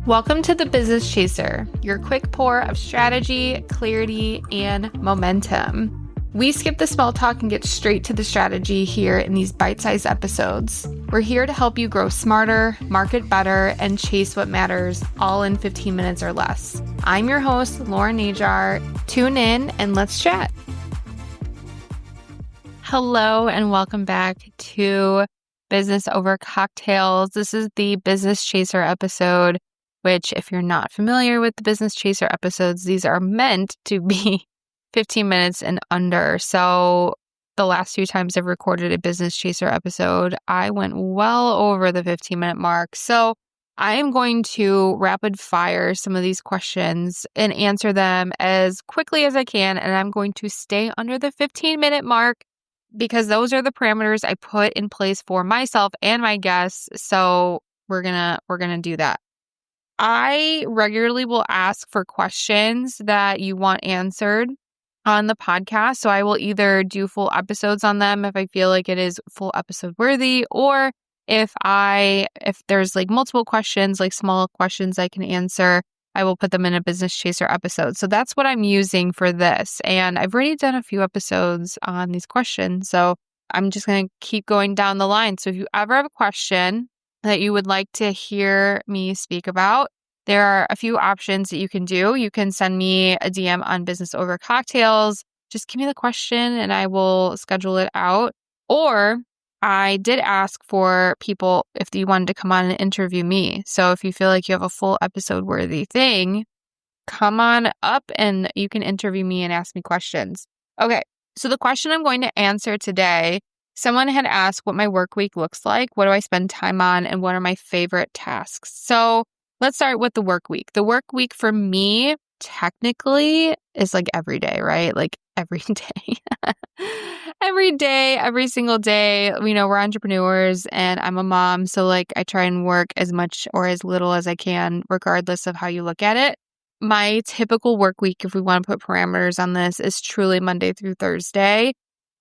Welcome to the Business Chaser, your quick pour of strategy, clarity, and momentum. We skip the small talk and get straight to the strategy here in these bite-sized episodes. We're here to help you grow smarter, market better, and chase what matters, all in 15 minutes or less. I'm your host, Lauren Najar. Tune in and let's chat. Hello and welcome back to Business Over Cocktails. This is the Business Chaser episode, which if you're not familiar with the Business Chaser episodes, these are meant to be 15 minutes and under. So the last few times I've recorded a Business Chaser episode, I went well over the 15-minute mark. So I am going to rapid fire some of these questions and answer them as quickly as I can. And I'm going to stay under the 15-minute mark because those are the parameters I put in place for myself and my guests. So we're gonna do that. I regularly will ask for questions that you want answered on the podcast. So I will either do full episodes on them if I feel like it is full episode worthy, or if there's like multiple questions, like small questions I can answer, I will put them in a Business Chaser episode. So that's what I'm using for this. And I've already done a few episodes on these questions. So I'm just going to keep going down the line. So if you ever have a question that you would like to hear me speak about, there are a few options that you can do. You can send me a DM on Business Over Cocktails. Just give me the question and I will schedule it out. Or I did ask for people if you wanted to come on and interview me. So if you feel like you have a full episode worthy thing, come on up and you can interview me and ask me questions. Okay, so the question I'm going to answer today, someone had asked what my work week looks like, what do I spend time on, and what are my favorite tasks. So let's start with the work week. The work week for me technically is like every day, right? Like every day. Every day, every single day. You know, we're entrepreneurs and I'm a mom. So like I try and work as much or as little as I can, regardless of how you look at it. My typical work week, if we want to put parameters on this, is truly Monday through Thursday.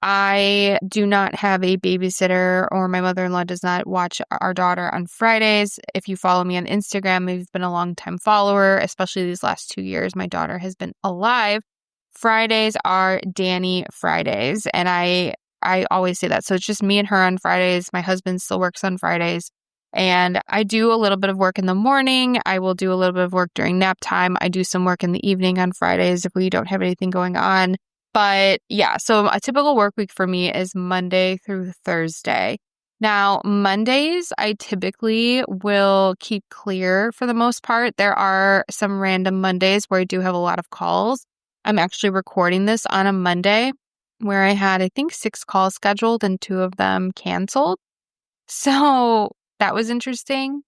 I do not have a babysitter, or my mother-in-law does not watch our daughter on Fridays. If you follow me on Instagram, you've been a long-time follower, especially these last 2 years, my daughter has been alive. Fridays are Danny Fridays, and I always say that. So it's just me and her on Fridays. My husband still works on Fridays, and I do a little bit of work in the morning. I will do a little bit of work during nap time. I do some work in the evening on Fridays if we don't have anything going on. But yeah, so a typical work week for me is Monday through Thursday. Now, Mondays, I typically will keep clear for the most part. There are some random Mondays where I do have a lot of calls. I'm actually recording this on a Monday where I had, I think, 6 calls scheduled and 2 of them canceled. So that was interesting.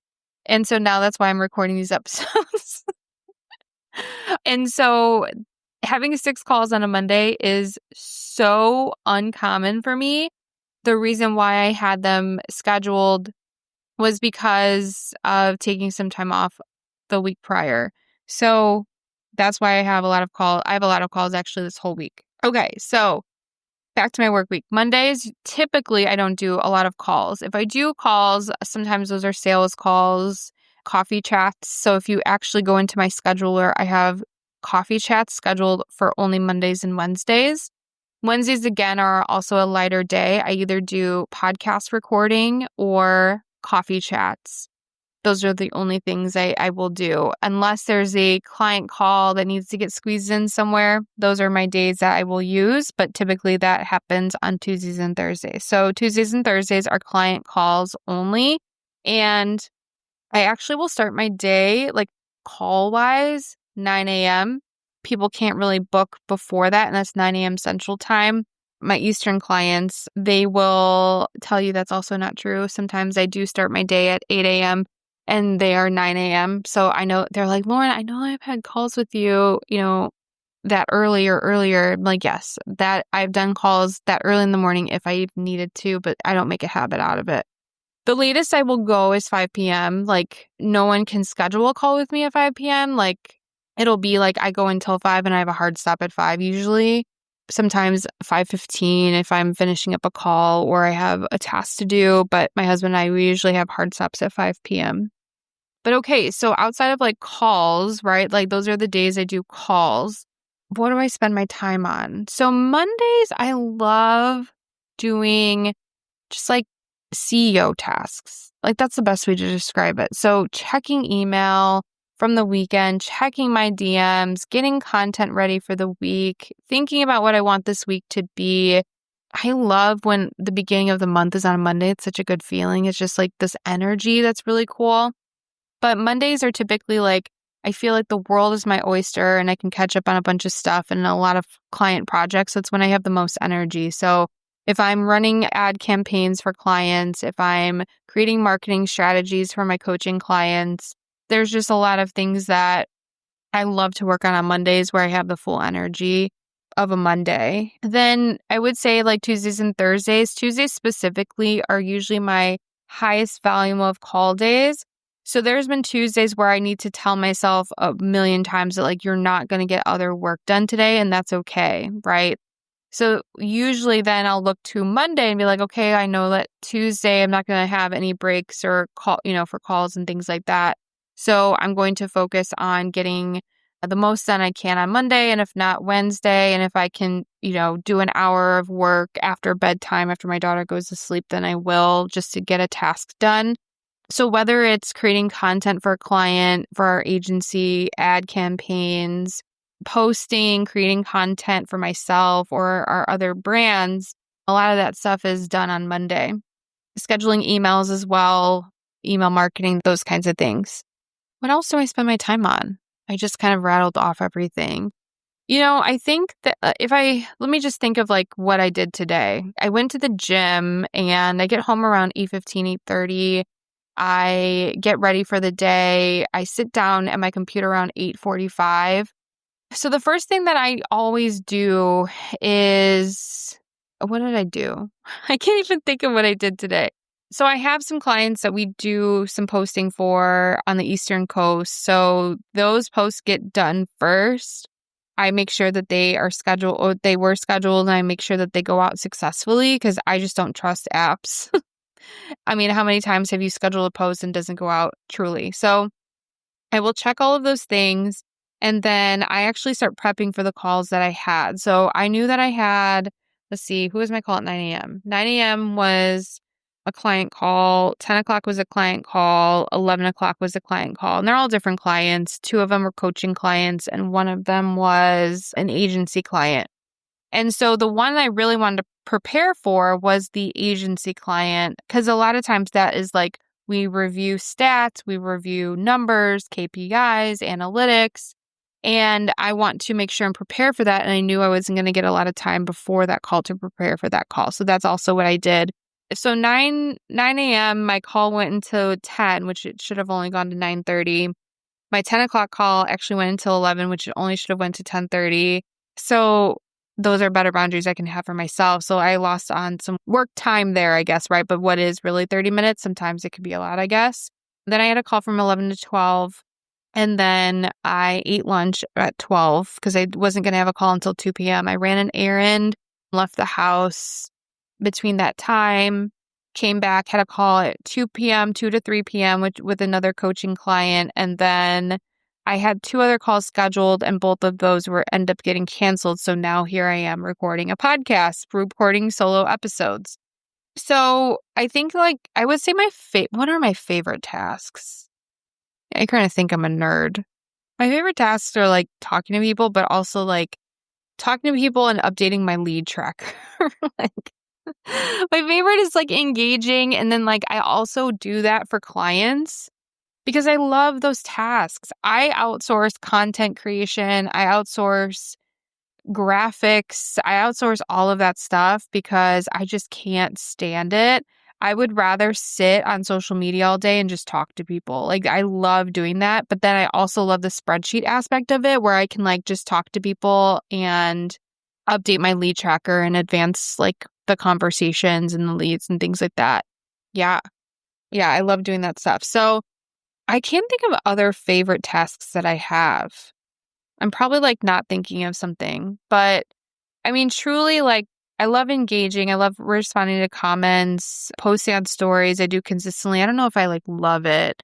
And so now that's why I'm recording these episodes. And so having 6 calls on a Monday is so uncommon for me. The reason why I had them scheduled was because of taking some time off the week prior. So that's why I have a lot of calls. I have a lot of calls actually this whole week. Okay, so back to my work week. Mondays, typically I don't do a lot of calls. If I do calls, sometimes those are sales calls, coffee chats. So if you actually go into my scheduler, I have coffee chats scheduled for only Mondays and Wednesdays. Wednesdays, again, are also a lighter day. I either do podcast recording or coffee chats. Those are the only things I will do. Unless there's a client call that needs to get squeezed in somewhere, those are my days that I will use. But typically that happens on Tuesdays and Thursdays. So Tuesdays and Thursdays are client calls only. And I actually will start my day like call-wise 9 a.m. People can't really book before that, and that's 9 a.m. Central Time. My Eastern clients, they will tell you that's also not true. Sometimes I do start my day at 8 a.m. and they are 9 a.m. So I know they're like, Lauren, I know I've had calls with you, that early or earlier. I'm like, yes, that I've done calls that early in the morning if I needed to, but I don't make a habit out of it. The latest I will go is 5 p.m. Like no one can schedule a call with me at 5 p.m. Like it'll be like I go until 5 and I have a hard stop at 5 usually. Sometimes 5:15 if I'm finishing up a call or I have a task to do. But my husband and I, we usually have hard stops at 5 p.m. But okay, so outside of like calls, right? Like those are the days I do calls. What do I spend my time on? So Mondays, I love doing just like CEO tasks. Like that's the best way to describe it. So checking email from the weekend, checking my DMs, getting content ready for the week, thinking about what I want this week to be. I love when the beginning of the month is on a Monday. It's such a good feeling. It's just like this energy that's really cool. But Mondays are typically like, I feel like the world is my oyster and I can catch up on a bunch of stuff and a lot of client projects. That's when I have the most energy. So if I'm running ad campaigns for clients, if I'm creating marketing strategies for my coaching clients, there's just a lot of things that I love to work on Mondays where I have the full energy of a Monday. Then I would say like Tuesdays and Thursdays. Tuesdays specifically are usually my highest volume of call days. So there's been Tuesdays where I need to tell myself a million times that like you're not going to get other work done today, and that's okay, right? So usually then I'll look to Monday and be like, okay, I know that Tuesday I'm not going to have any breaks or for calls and things like that. So I'm going to focus on getting the most done I can on Monday, and if not Wednesday, and if I can, do an hour of work after bedtime, after my daughter goes to sleep, then I will, just to get a task done. So whether it's creating content for a client, for our agency, ad campaigns, posting, creating content for myself or our other brands, a lot of that stuff is done on Monday. Scheduling emails as well, email marketing, those kinds of things. What else do I spend my time on? I just kind of rattled off everything. I think that let me just think of like what I did today. I went to the gym and I get home around 8:15, 8:30. I get ready for the day. I sit down at my computer around 8:45. So the first thing that I always do is, what did I do? I can't even think of what I did today. So I have some clients that we do some posting for on the Eastern Coast. So those posts get done first. I make sure that they are scheduled, or they were scheduled, and I make sure that they go out successfully because I just don't trust apps. I mean, how many times have you scheduled a post and doesn't go out truly? So I will check all of those things. And then I actually start prepping for the calls that I had. So I knew that I had, let's see, who was my call at 9 a.m.? 9 a.m. was a client call. 10 o'clock was a client call. 11 o'clock was a client call. And they're all different clients. 2 of them were coaching clients, and 1 of them was an agency client. And so the one I really wanted to prepare for was the agency client, because a lot of times that is like, we review stats, we review numbers, KPIs, analytics, and I want to make sure and prepare for that. And I knew I wasn't going to get a lot of time before that call to prepare for that call. So that's also what I did. So 9 a.m., my call went until 10, which it should have only gone to 9:30. My 10 o'clock call actually went until 11, which it only should have went to 10:30. So those are better boundaries I can have for myself. So I lost on some work time there, I guess, right? But what is really 30 minutes? Sometimes it could be a lot, I guess. Then I had a call from 11 to 12. And then I ate lunch at 12 because I wasn't going to have a call until 2 p.m. I ran an errand, left the house between that time, came back, had a call at 2 p.m., 2 to 3 p.m. with another coaching client. And then I had 2 other calls scheduled, and both of those end up getting canceled. So now here I am recording a podcast, recording solo episodes. So I think I would say what are my favorite tasks? I kind of think I'm a nerd. My favorite tasks are like talking to people, but also like talking to people and updating my lead tracker. My favorite is like engaging. And then I also do that for clients because I love those tasks. I outsource content creation. I outsource graphics. I outsource all of that stuff because I just can't stand it. I would rather sit on social media all day and just talk to people. I love doing that. But then I also love the spreadsheet aspect of it where I can just talk to people and update my lead tracker and advance the conversations and the leads and things like that. Yeah. Yeah, I love doing that stuff. So I can't think of other favorite tasks that I have. I'm probably not thinking of something, but I mean, truly, I love engaging. I love responding to comments, posting on stories. I do consistently. I don't know if I love it.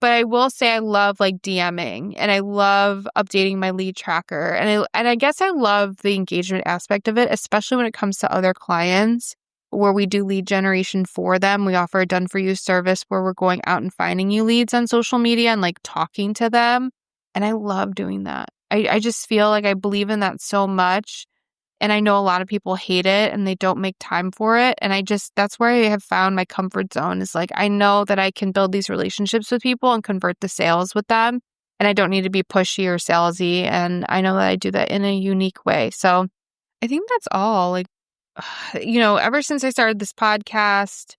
But I will say I love like DMing and I love updating my lead tracker. And I guess I love the engagement aspect of it, especially when it comes to other clients where we do lead generation for them. We offer a done for you service where we're going out and finding you leads on social media and like talking to them. And I love doing that. I just feel like I believe in that so much. And I know a lot of people hate it and they don't make time for it. And that's where I have found my comfort zone is like, I know that I can build these relationships with people and convert the sales with them. And I don't need to be pushy or salesy. And I know that I do that in a unique way. So I think that's all. Like, ever since I started this podcast,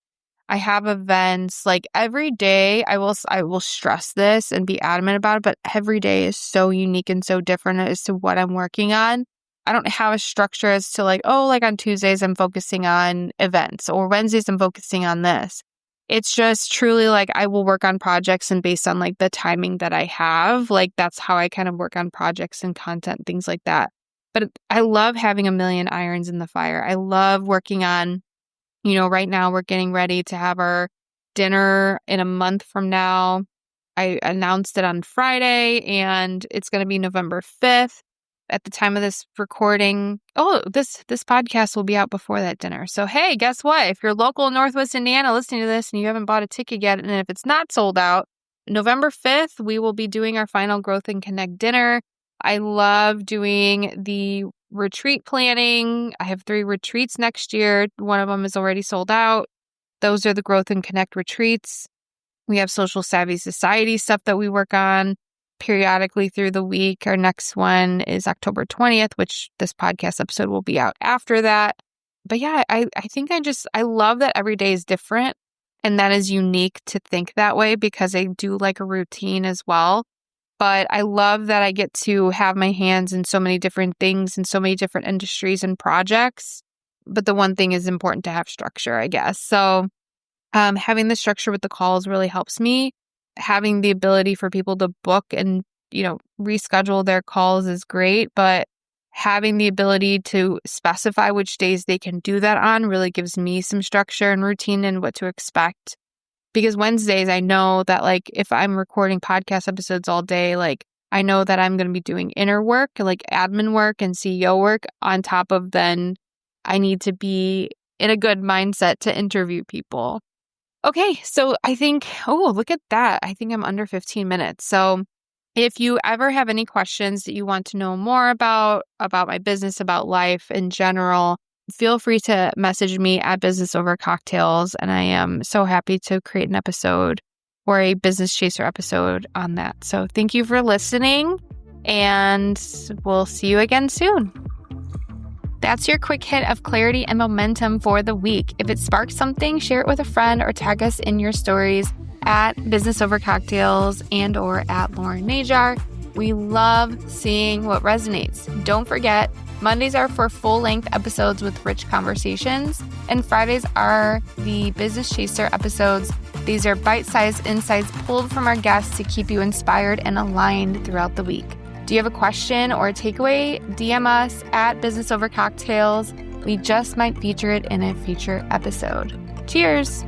I have events like every day. I will stress this and be adamant about it, but every day is so unique and so different as to what I'm working on. I don't have a structure as to like, like on Tuesdays, I'm focusing on events or Wednesdays, I'm focusing on this. It's just truly like I will work on projects and based on like the timing that I have, like that's how I kind of work on projects and content, things like that. But I love having a million irons in the fire. I love working on, right now we're getting ready to have our dinner in a month from now. I announced it on Friday and it's going to be November 5th. At the time of this recording, this podcast will be out before that dinner. So, hey, guess what? If you're local in Northwest Indiana listening to this and you haven't bought a ticket yet, and if it's not sold out, November 5th, we will be doing our final Growth and Connect dinner. I love doing the retreat planning. I have 3 retreats next year. One of them is already sold out. Those are the Growth and Connect retreats. We have Social Savvy Society stuff that we work on periodically through the week. Our next one is October 20th, which this podcast episode will be out after that. But yeah, I think I love that every day is different and that is unique to think that way because I do like a routine as well. But I love that I get to have my hands in so many different things and so many different industries and projects. But the one thing is important to have structure, I guess. So having the structure with the calls really helps me. Having the ability for people to book and, reschedule their calls is great, but having the ability to specify which days they can do that on really gives me some structure and routine and what to expect. Because Wednesdays, I know that like if I'm recording podcast episodes all day, like I know that I'm going to be doing inner work, like admin work and CEO work on top of then I need to be in a good mindset to interview people. Okay, so I think, look at that. I think I'm under 15 minutes. So if you ever have any questions that you want to know more about my business, about life in general, feel free to message me at Business Over Cocktails. And I am so happy to create an episode or a Business Chaser episode on that. So thank you for listening and we'll see you again soon. That's your quick hit of clarity and momentum for the week. If it sparks something, share it with a friend or tag us in your stories at Business Over Cocktails and or at Lauren Najar. We love seeing what resonates. Don't forget, Mondays are for full-length episodes with rich conversations, and Fridays are the Business Chaser episodes. These are bite-sized insights pulled from our guests to keep you inspired and aligned throughout the week. Do you have a question or a takeaway? DM us at Business Over Cocktails. We just might feature it in a future episode. Cheers!